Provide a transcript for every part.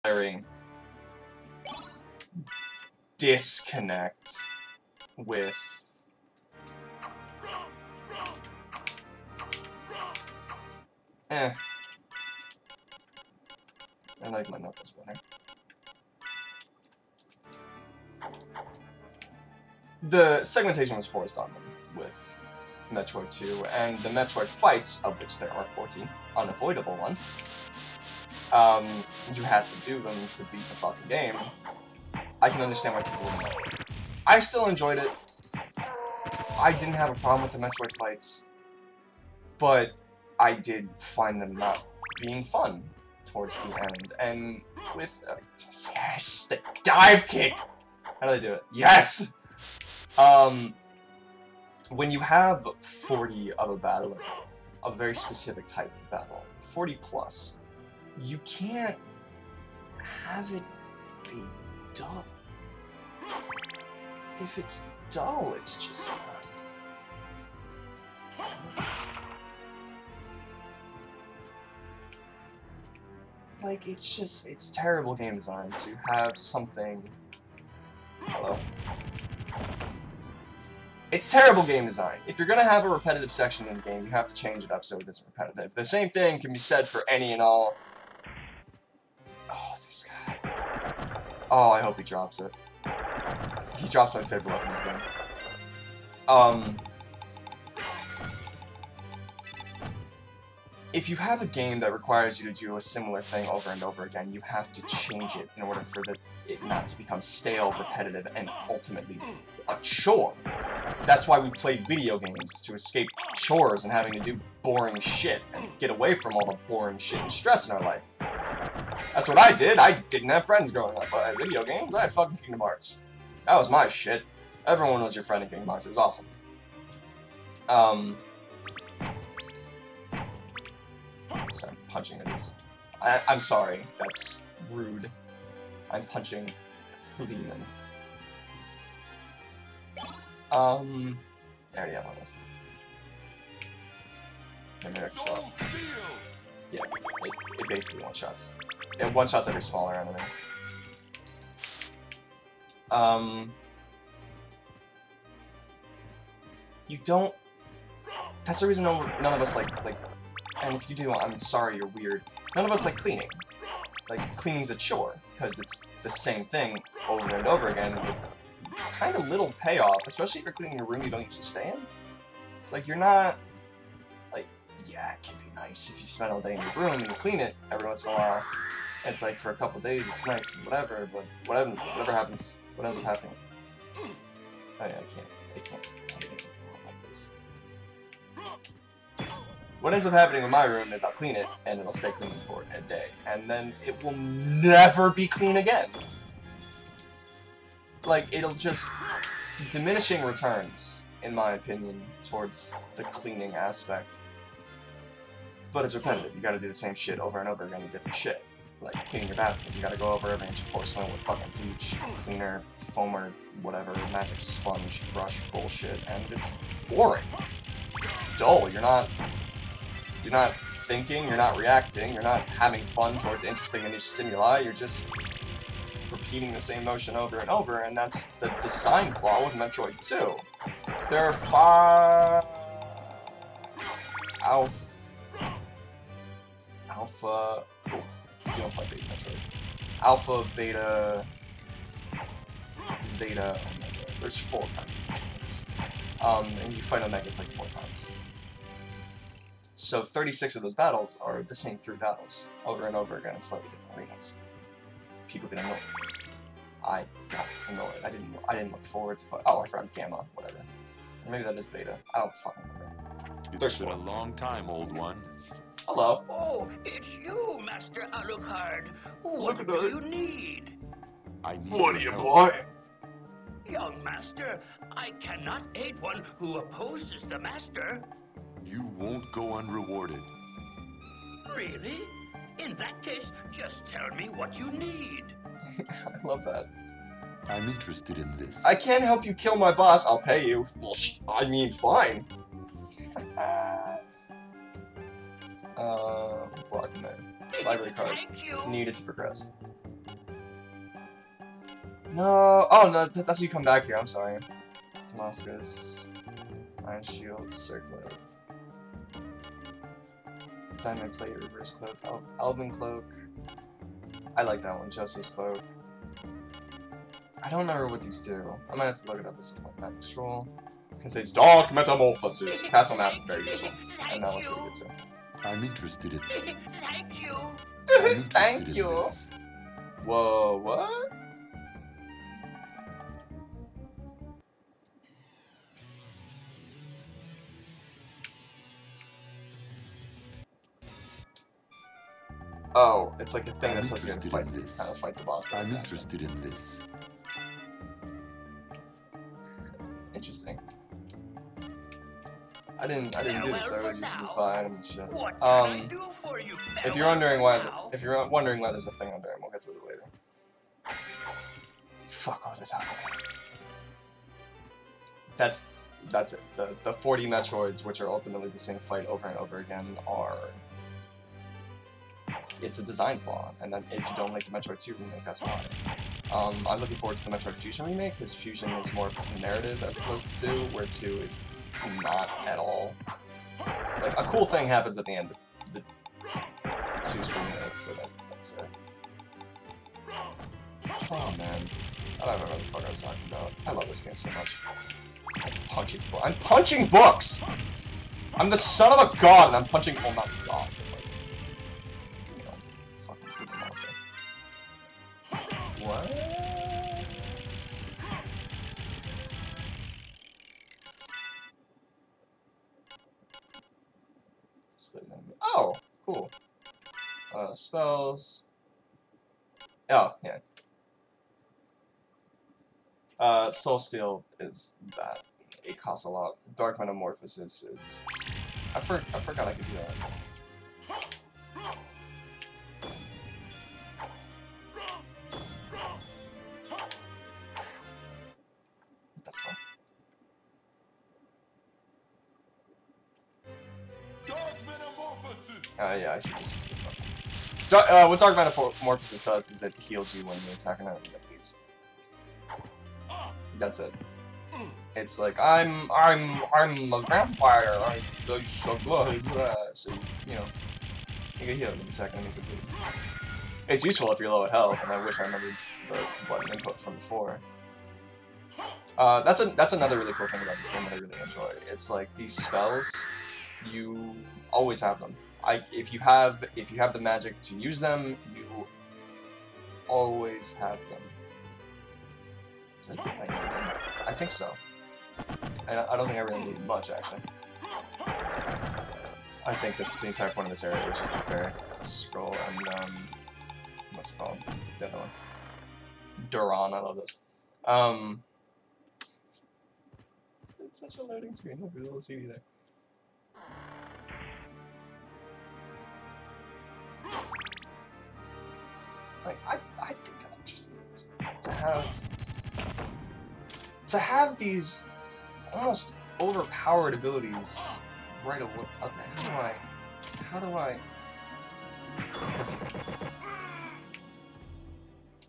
very disconnect with I like my knuckles better. The segmentation was forced on them with Metroid 2, and the Metroid fights, of which there are 40 unavoidable ones, you had to do them to beat the fucking game. I can understand why people wouldn't like it. I still enjoyed it. I didn't have a problem with the Metroid fights, but I did find them not being fun towards the end. And with yes, the dive kick. How do they do it? Yes. When you have 40 of a battle, a very specific type of battle, 40 plus, you can't have it be dull. If it's dull, it's just not. Like, it's terrible game design to have something... Hello? It's terrible game design. If you're gonna have a repetitive section in the game, you have to change it up so it isn't repetitive. The same thing can be said for any and all... Oh, this guy. Oh, I hope he drops it. He drops my favorite weapon in the game. If you have a game that requires you to do a similar thing over and over again, you have to change it in order for it not to become stale, repetitive, and ultimately a chore. That's why we play video games, to escape chores and having to do boring shit, and get away from all the boring shit and stress in our life. That's what I did. I didn't have friends growing up. I had video games. I had fucking Kingdom Hearts. That was my shit. Everyone was your friend in Kingdom Hearts. It was awesome. So I'm punching it. I'm sorry. That's rude. I'm punching Lehman. I already have one of those. Numeric shot. Yeah, it basically one-shots. It one-shots every smaller enemy. You don't... That's the reason none of us like... And if you do, I'm sorry, you're weird. None of us like cleaning. Like, cleaning's a chore, because it's the same thing over and over again with kind of little payoff, especially if you're cleaning a room you don't usually stay in. It's like, you're not... Like, yeah, it can be nice if you spend all day in your room and you clean it every once in a while. It's like, for a couple days, it's nice and whatever, but whatever happens, what ends up happening? Oh yeah, I can't like this. What ends up happening in my room is I'll clean it, and it'll stay clean for a day, and then it will never be clean again. Like, it'll just... diminishing returns, in my opinion, towards the cleaning aspect. But it's repetitive. You gotta do the same shit over and over again with different shit. Like, cleaning your bathroom, you gotta go over every inch of porcelain with fucking bleach, cleaner, foamer, whatever, magic sponge, brush bullshit, and it's boring. It's dull. You're not thinking, you're not reacting, you're not having fun towards interesting and new stimuli, you're just repeating the same motion over and over, and that's the design flaw with Metroid 2. There are 5... Alpha... Oh, you don't fight beta Metroids. Alpha, Beta... Zeta, Omega. There's 4 kinds of Metroids. And you fight Omegas like 4 times. So 36 of those battles are the same 3 battles, over and over again in slightly different arenas. People get annoyed. I got annoyed. I didn't look forward to fight. Oh, I forgot Gamma, whatever. Or maybe that is Beta. I don't fucking remember. It's been a long time, old one. Hello. Oh, it's you, Master Alucard. What do you need? I need What are you help. buying? Young Master, I cannot aid one who opposes the Master. You won't go unrewarded. Really? In that case, just tell me what you need. I love that. I'm interested in this. I can't help you kill my boss. I'll pay you. Well, I mean, fine. Block man. Library card. Thank you. Needed to progress. No! Oh, no, that's you come back here, I'm sorry. Damascus. Iron Shield, Circlet. Diamond Plate, Reverse Cloak, Elven Cloak. I like that one, Joseph's Cloak. I don't remember what these do. I might have to look it up at some point. Magic Scroll. Contains Dark Metamorphosis. Castle Map, very useful. And that one's pretty good too. I'm interested in. Thank you. I'm interested Thank in you. this. Whoa, what? Oh, it's like a thing I'm that tells you how to interested fight, in this. how to fight the boss. I'm interested in this. Interesting. I didn't do this. I always used to just buy items and shit. What can I do for you, If you're wondering why, now? there's a thing under him, we'll get to it later. Fuck, what was I talking about? That's it. The 40 Metroids, which are ultimately the same fight over and over again, are. It's a design flaw, and then if you don't like the Metroid 2 remake, that's why. I'm looking forward to the Metroid Fusion remake, because Fusion is more narrative as opposed to 2, where 2 is not at all. Like, a cool thing happens at the end of the 2's remake, but that's it. Oh man. I don't know what the fuck I was talking about. I love this game so much. I'm punching books! I'm the son of a god, and I'm punching. Well, not god, but like. You know, fucking freaking monster. What? Oh, cool. Spells. Oh, yeah. Soul Steel is that. It costs a lot. Dark Metamorphosis is. I forgot I could do that. What the fuck? Yeah, I should just use the fuck. What Dark Metamorphosis does is it heals you when you attack an enemy that bleeds. That's it. It's like I'm a vampire. I suck blood. So you know, you get healed when you attack enemies that bleed. It's useful if you're low at health, and I wish I remembered the button input from before. That's another really cool thing about this game that I really enjoy. It's like these spells, you always have them. If you have the magic to use them, you always have them. I think so. I don't think I really need much, actually. I think the entire point of this area was just the fair scroll and, what's it called? The other one. Duran, I love those. It's such a loading screen, look at the little CD there. Like, I think that's interesting. To have these almost overpowered abilities right away. Okay, how do I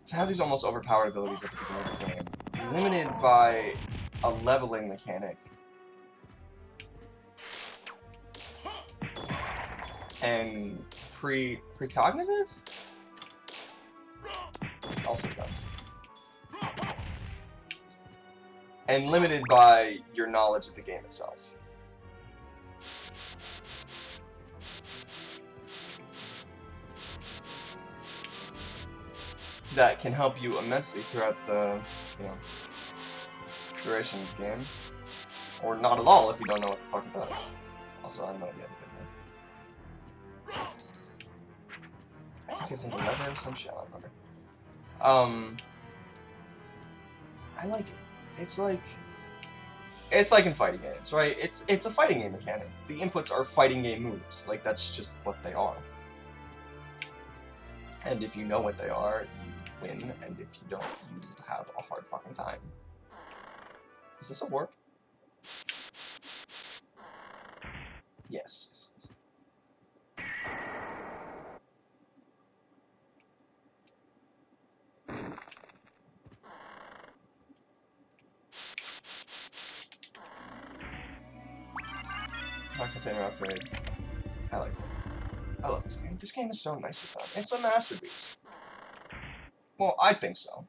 to have these almost overpowered abilities at the beginning of the game, limited by a leveling mechanic, and precognitive? Also does. And limited by your knowledge of the game itself. That can help you immensely throughout the, duration of the game. Or not at all if you don't know what the fuck it does. Also, I have no idea what it did. I think you're thinking leather or some shit, I don't remember. I like it. It's like in fighting games, right? It's a fighting game mechanic. The inputs are fighting game moves. Like, that's just what they are. And if you know what they are, you win, and if you don't, you have a hard fucking time. Is this a warp? Yes. Container upgrade. I like that. I love this game. This game is so nicely done. It's a masterpiece. Well, I think so.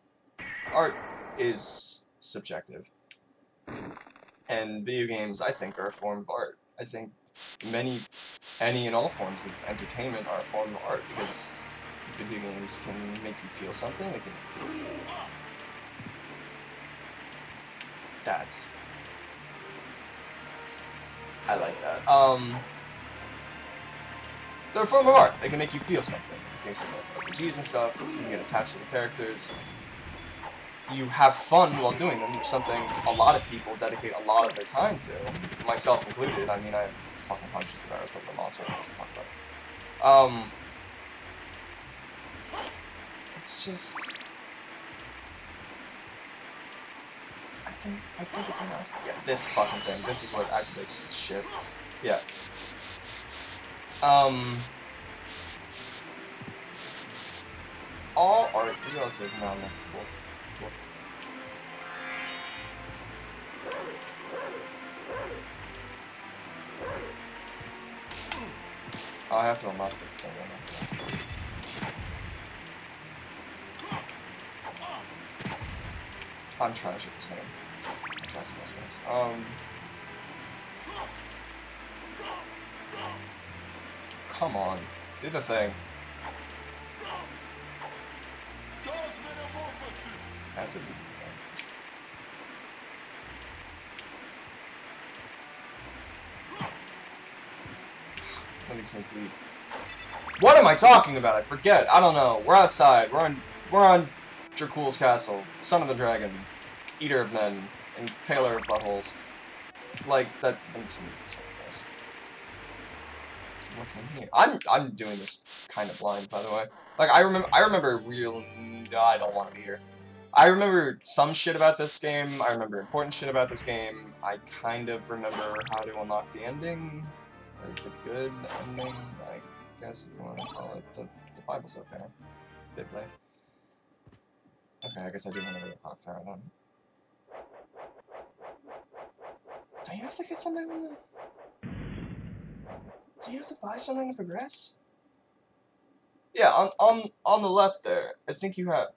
Art is subjective. And video games, I think, are a form of art. I think any and all forms of entertainment are a form of art because video games can make you feel something. They can... I like that. They're a form of art. They can make you feel something. In case of like RPGs and stuff, you can get attached to the characters. You have fun while doing them, which is something a lot of people dedicate a lot of their time to, myself included. I mean, I have fucking hundreds of hours playing Monster Hunter, it's fucked up. It's just... I think it's a nice thing. Yeah, this fucking thing. This is what activates shit. Yeah. All art is relative. No, wolf. Oh, I have to unlock the thing. I'm trash at this game. I'm trash at this game. Come on, do the thing. I have to do the thing. One of these things bleed. What am I talking about? I forget. I don't know. We're outside. We're on Dracul's castle. Son of the dragon. Eater of men. Impaler of buttholes. Like that. What's in here? I'm doing this kind of blind, by the way. Like I remember real. I don't want to be here. I remember some shit about this game. I remember important shit about this game. I kind of remember how to unlock the ending. Or the good ending, I guess if you want to call it. The Bible's okay. Bibly. Okay, I guess I do want to go to the clock tower then. Do you have to get something from the... Do you have to buy something to progress? Yeah, on the left there. I think you want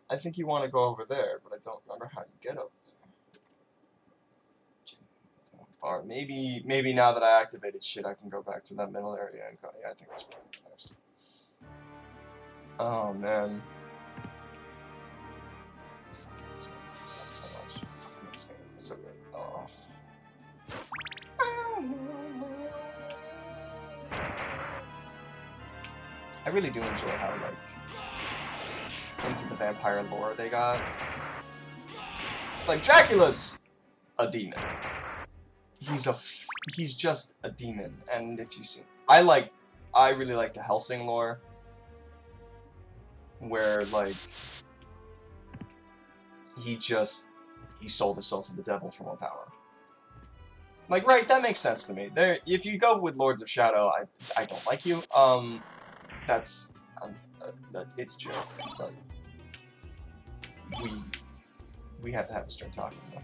to go over there, but I don't remember how you get over there. Or maybe now that I activated shit, I can go back to that middle area and go. Yeah, I think that's probably next. Oh man. I fucking miss it so much. I fucking miss it. It's so good. Oh. I really do enjoy how like into the vampire lore they got. Like Dracula's a demon. He's just a demon, and if you see, I really like the Helsing lore, where like he sold his soul to the devil for more power. Like, right, that makes sense to me. There, if you go with Lords of Shadow, I don't like you. That's it's a joke, but we have to have a string talking though.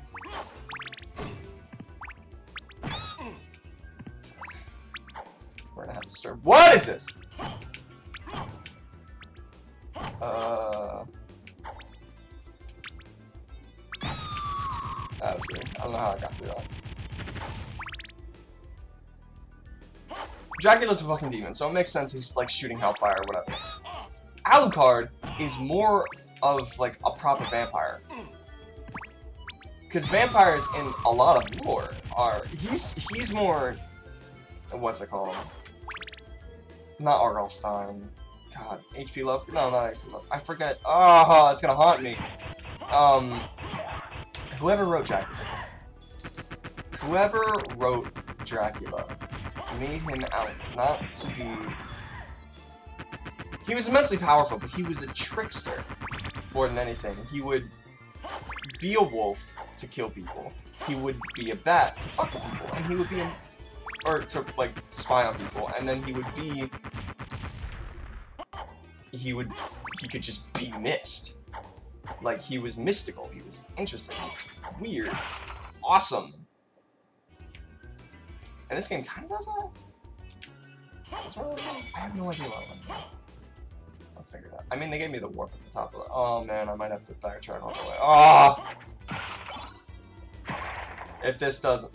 We're gonna have to start. What is this? That was weird. I don't know how I got through that. Dracula's a fucking demon, so it makes sense he's like shooting hellfire or whatever. Alucard is more of like a proper vampire. Because vampires in a lot of lore are he's more what's it called? Not Argylstein. God, HP Love? No, not HP Love. I forget. Oh, it's gonna haunt me. Whoever wrote Dracula made him out not to be... He was immensely powerful, but he was a trickster more than anything. He would be a wolf to kill people. He would be a bat to fuck with people, and he would be or to, like, spy on people, and then he could just be mist. Like, he was mystical, he was interesting, weird, awesome. And this game kind of does that? I have no idea what I want. I'll figure it out. I mean, they gave me the warp at the top of it. Oh man, I might have to backtrack all the way. Oh! If this doesn't...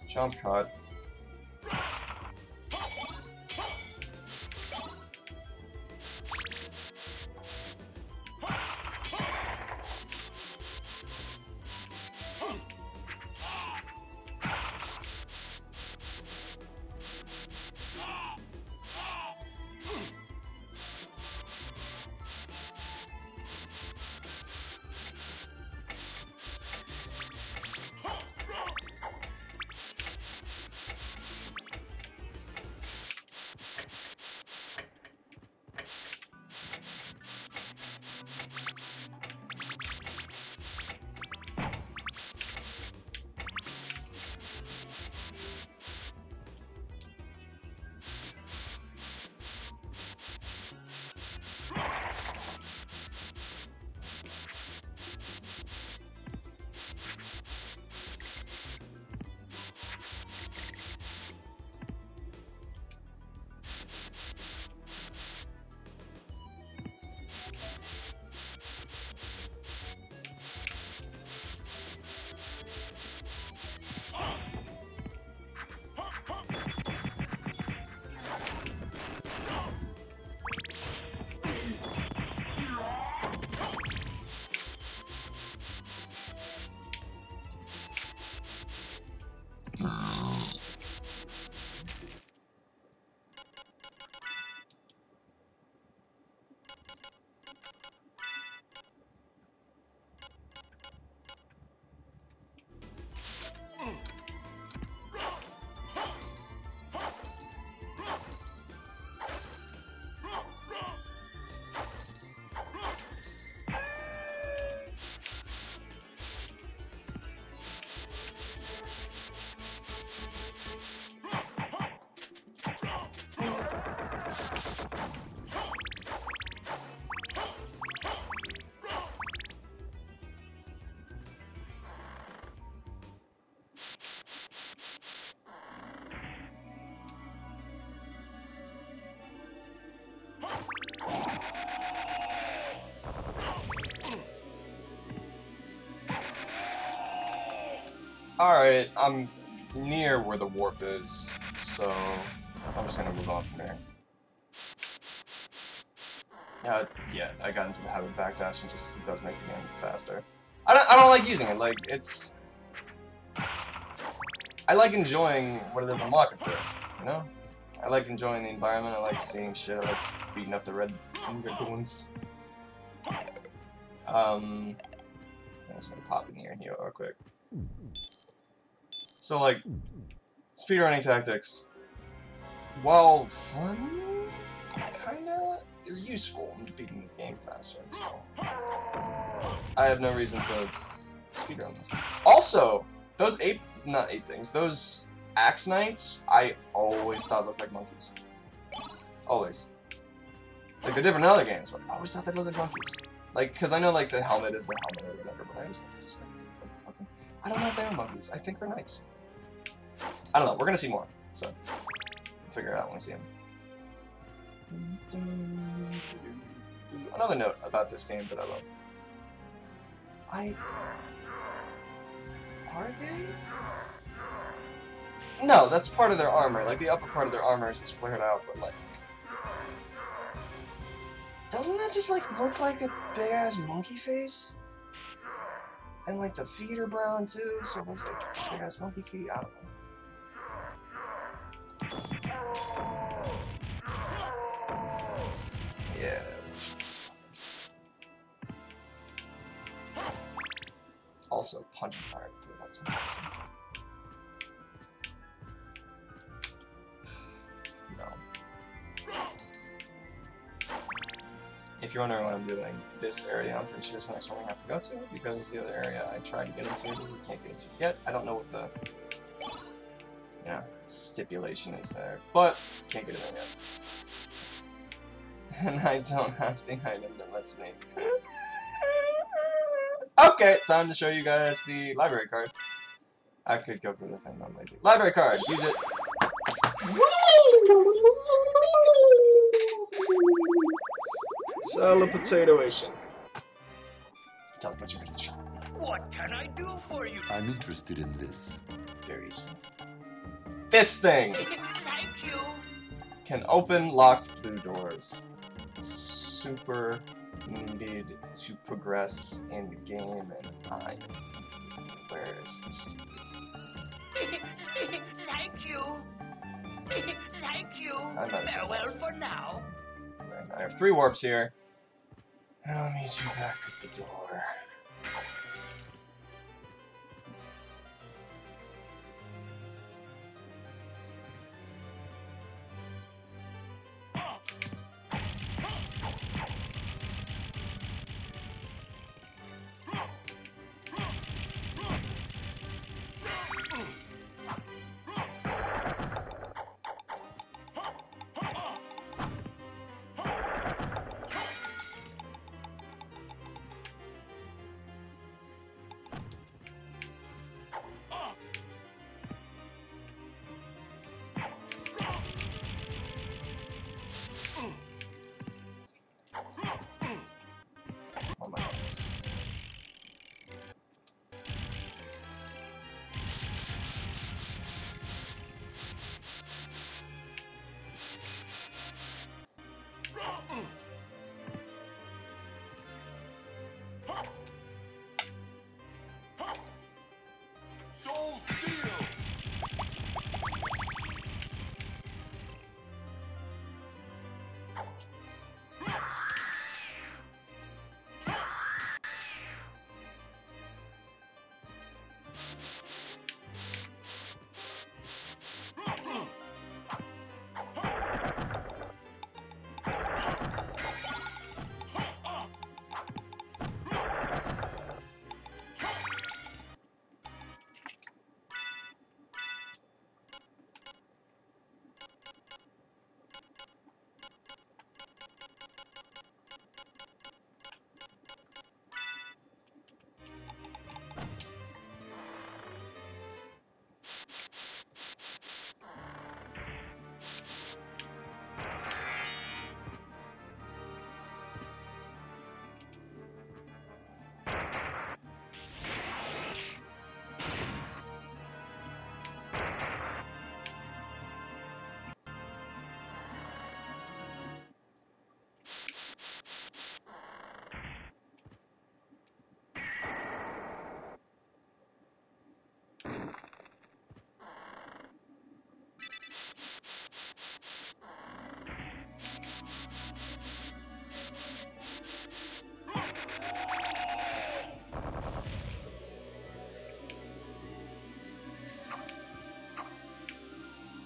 Jump cut. Alright, I'm near where the warp is, so I'm just gonna move on from there. Yeah, I got into the habit of backdashing just because it does make the game faster. I don't like using it, like, it's... I like enjoying what it is I'm walking through, you know? I like enjoying the environment, I like seeing shit, I like beating up the red ones. I'm just gonna pop in here and heal real quick. So, like, speedrunning tactics, while fun, kinda, they're useful in beating the game faster and stuff. I have no reason to speedrun this. Also, those those Axe Knights, I always thought looked like monkeys. Always. Like, they're different in other games, but I always thought they looked like monkeys. Like, because I know, like, the helmet is the helmet or whatever, but I always thought they just like fucking... I don't know if they are monkeys. I think they're knights. I don't know. We're gonna see more, so we'll figure it out when we see them. Another note about this game that I love. Are they? No, that's part of their armor. Like, the upper part of their armor is just flared out, but, like... Doesn't that just, like, look like a big-ass monkey face? And, like, the feet are brown, too, so it looks like big-ass monkey feet. I don't know. Yeah. Also, punch and fire. That's important. No. If you're wondering what I'm doing, this area I'm pretty sure is the next one we have to go to, because the other area I tried to get into, we can't get into yet. I don't know what the stipulation is there, but can't get it in And I don't have the item that lets me. Okay, time to show you guys the library card. I could go for the thing, but I'm lazy. Library card, use it. It's all a potatoation. Teleport you into the shop. What can I do for you? I'm interested in this. Very easy. This thing Thank you. can open locked blue doors. Super needed to progress in the game, and where is this? Thank you. Thank you. I'm not Farewell surprised. for now. And I have 3 warps here, and I'll meet you back at the door. Oh my god.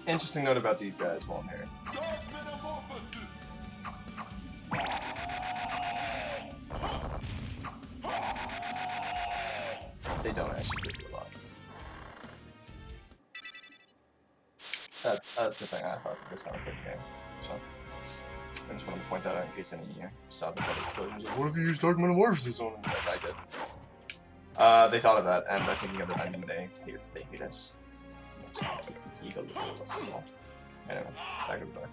Interesting note about these guys while I'm here. They don't actually give you a lot. That's the thing, I thought that was not a good game. So, I just wanted to point that out in case any of you saw the blood explosions. Like, what if you used Dark Metamorphosis on them? As I did. They thought of that, and by thinking of it, I mean they hate us. Keep a little of us as well. Anyway, back to the door.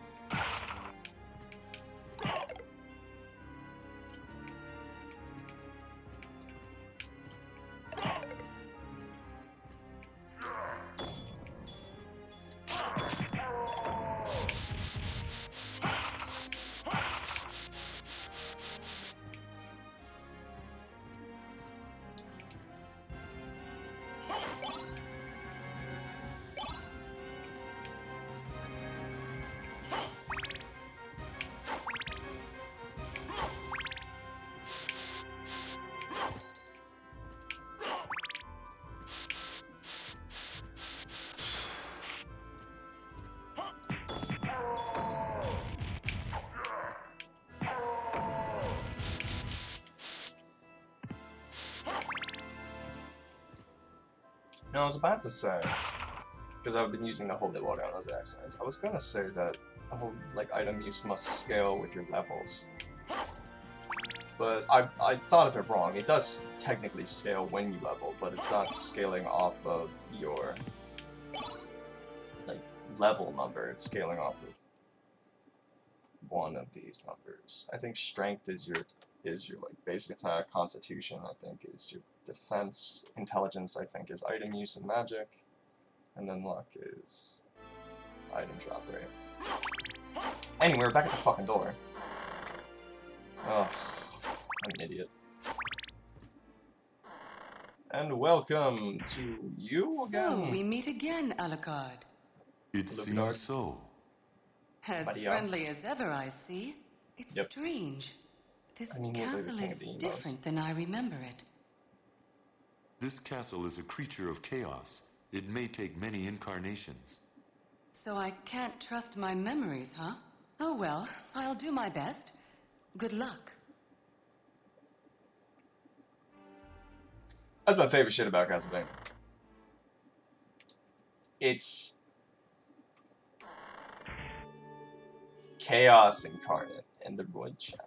No, I was about to say, because I've been using the holy water on those accents, I was gonna say that oh, like item use must scale with your levels. But I thought of it wrong. It does technically scale when you level, but it's not scaling off of your like level number. It's scaling off of one of these numbers. I think strength is your like basic attack. Constitution, I think, is your defense. Intelligence, I think, is item use and magic, and then luck is item drop rate. Anyway, we're back at the fucking door. Ugh. I'm an idiot. And welcome to you again. So, we meet again, Alucard. It seems so. As Maria. friendly as ever, I see. It's Yep. strange. This I mean, he's like the castle king is of the emos. different than I remember it. This castle is a creature of chaos. It may take many incarnations. So I can't trust my memories, huh? Oh well, I'll do my best. Good luck. That's my favorite shit about Castlevania. It's chaos incarnate in the Void Chapter.